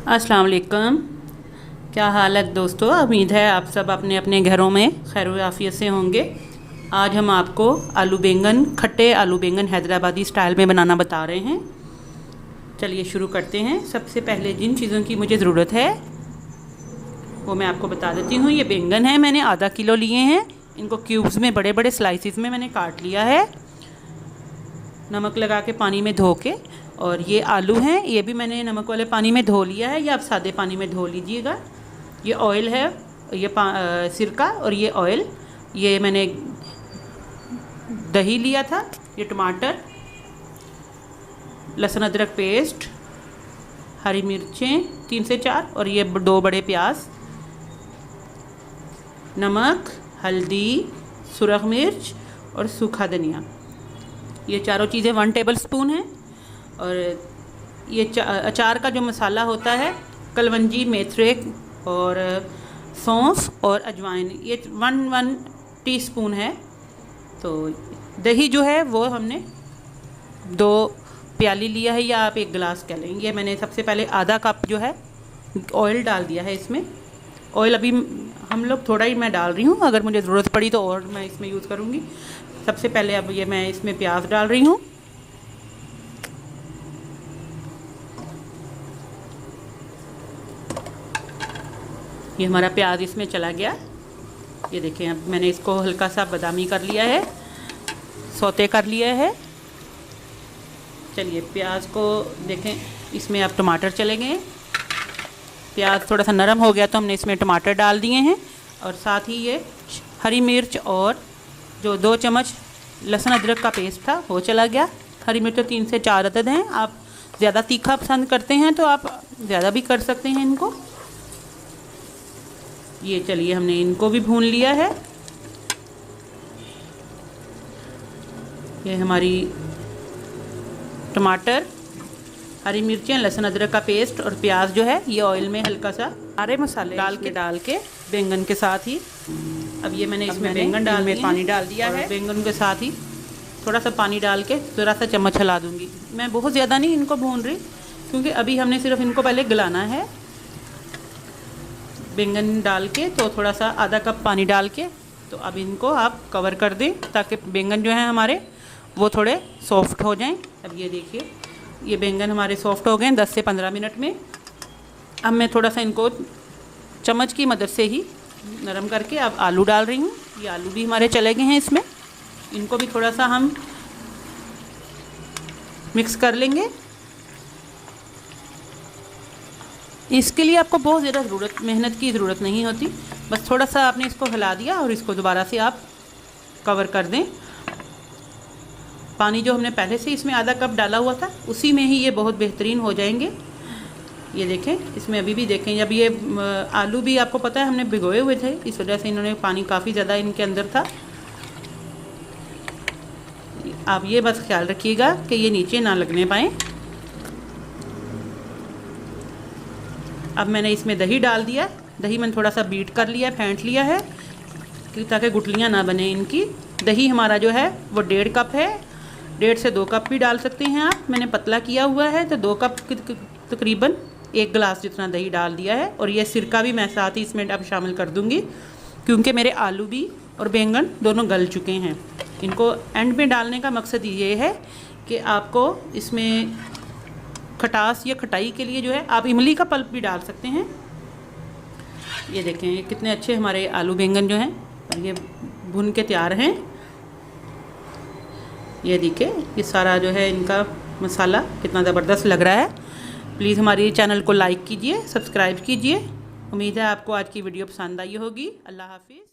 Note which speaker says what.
Speaker 1: अस्सलाम वालेकुम। क्या हाल है दोस्तों? उम्मीद है आप सब अपने अपने घरों में खैर व आफियत से होंगे। आज हम आपको आलू बैंगन, खट्टे आलू बैंगन हैदराबादी स्टाइल में बनाना बता रहे हैं। चलिए शुरू करते हैं। सबसे पहले जिन चीज़ों की मुझे ज़रूरत है वो मैं आपको बता देती हूँ। ये बैंगन है, मैंने आधा किलो लिए हैं। इनको क्यूब्स में, बड़े बड़े स्लाइसिस में मैंने काट लिया है, नमक लगा के पानी में धो के। और ये आलू हैं, ये भी मैंने नमक वाले पानी में धो लिया है, या आप सादे पानी में धो लीजिएगा। ये ऑयल है, ये सिरका, और ये ऑयल। ये मैंने दही लिया था। ये टमाटर, लहसुन अदरक पेस्ट, हरी मिर्चें 3 से 4, और ये 2 बड़े प्याज, नमक, हल्दी, सुरख मिर्च और सूखा धनिया। ये चारों चीज़ें 1 टेबल स्पून है। और ये अचार का जो मसाला होता है, कलवंजी, मेथरे और सौंफ और अजवाइन, ये 1 टीस्पून है। तो दही जो है वो हमने 2 प्याली लिया है, या आप 1 गिलास कह लेंगे। मैंने सबसे पहले आधा कप जो है ऑयल डाल दिया है इसमें। ऑयल अभी हम लोग थोड़ा ही मैं डाल रही हूँ, अगर मुझे ज़रूरत पड़ी तो और मैं इसमें यूज़ करूँगी। सबसे पहले अब ये मैं इसमें प्याज डाल रही हूँ। ये हमारा प्याज इसमें चला गया। ये देखें, अब मैंने इसको हल्का सा बादामी कर लिया है, सौते कर लिया है। चलिए प्याज को देखें, इसमें अब टमाटर चले गए। प्याज थोड़ा सा नरम हो गया तो हमने इसमें टमाटर डाल दिए हैं, और साथ ही ये हरी मिर्च और जो 2 चम्मच लहसुन अदरक का पेस्ट था वो चला गया। हरी मिर्च तो 3 से 4 अदद हैं। आप ज़्यादा तीखा पसंद करते हैं तो आप ज़्यादा भी कर सकते हैं इनको। ये चलिए हमने इनको भी भून लिया है। ये हमारी टमाटर, हरी मिर्चें, लहसुन अदरक का पेस्ट और प्याज जो है ये ऑयल में हल्का सा सारे मसाले डाल के बैंगन के साथ ही, अब ये मैंने इसमें बैंगन डाल में पानी डाल दिया है। बैंगन के साथ ही थोड़ा सा पानी डाल के ज़रा सा चम्मच हिला दूंगी। मैं बहुत ज़्यादा नहीं इनको भून रही, क्योंकि अभी हमने सिर्फ इनको पहले गलाना है। बैंगन डाल के तो थोड़ा सा आधा कप पानी डाल के, तो अब इनको आप कवर कर दें ताकि बैंगन जो है हमारे वो थोड़े सॉफ्ट हो जाएं। अब ये देखिए, ये बैंगन हमारे सॉफ्ट हो गए 10 से 15 मिनट में। अब मैं थोड़ा सा इनको चम्मच की मदद से ही नरम करके अब आलू डाल रही हूँ। ये आलू भी हमारे चले गए हैं इसमें। इनको भी थोड़ा सा हम मिक्स कर लेंगे। इसके लिए आपको बहुत ज़्यादा मेहनत की ज़रूरत नहीं होती, बस थोड़ा सा आपने इसको हिला दिया और इसको दोबारा से आप कवर कर दें। पानी जो हमने पहले से इसमें आधा कप डाला हुआ था उसी में ही ये बहुत बेहतरीन हो जाएंगे। ये देखें, इसमें अभी भी देखें, जब ये आलू भी आपको पता है हमने भिगोए हुए थे, इस वजह से इन्होंने पानी काफ़ी ज़्यादा इनके अंदर था। आप ये बस ख्याल रखिएगा कि ये नीचे ना लगने पाए। अब मैंने इसमें दही डाल दिया। दही मैंने थोड़ा सा बीट कर लिया, फेंट लिया है, ताकि गुठलियाँ ना बने इनकी। दही हमारा जो है वो 1.5 कप है। 1.5 से 2 कप भी डाल सकते हैं आप। मैंने पतला किया हुआ है तो 2 कप तकरीबन 1 गिलास जितना दही डाल दिया है। और ये सिरका भी मैं साथ ही इसमें अब शामिल कर दूँगी, क्योंकि मेरे आलू भी और बैंगन दोनों गल चुके हैं। इनको एंड में डालने का मकसद ये है कि आपको इसमें खटास या खटाई के लिए जो है आप इमली का पल्प भी डाल सकते हैं। ये देखें, ये कितने अच्छे हमारे आलू बैंगन जो हैं और ये भुन के तैयार हैं। ये देखिए, ये सारा जो है इनका मसाला कितना ज़बरदस्त लग रहा है। प्लीज़ हमारे चैनल को लाइक कीजिए, सब्सक्राइब कीजिए। उम्मीद है आपको आज की वीडियो पसंद आई होगी। अल्लाह हाफिज़।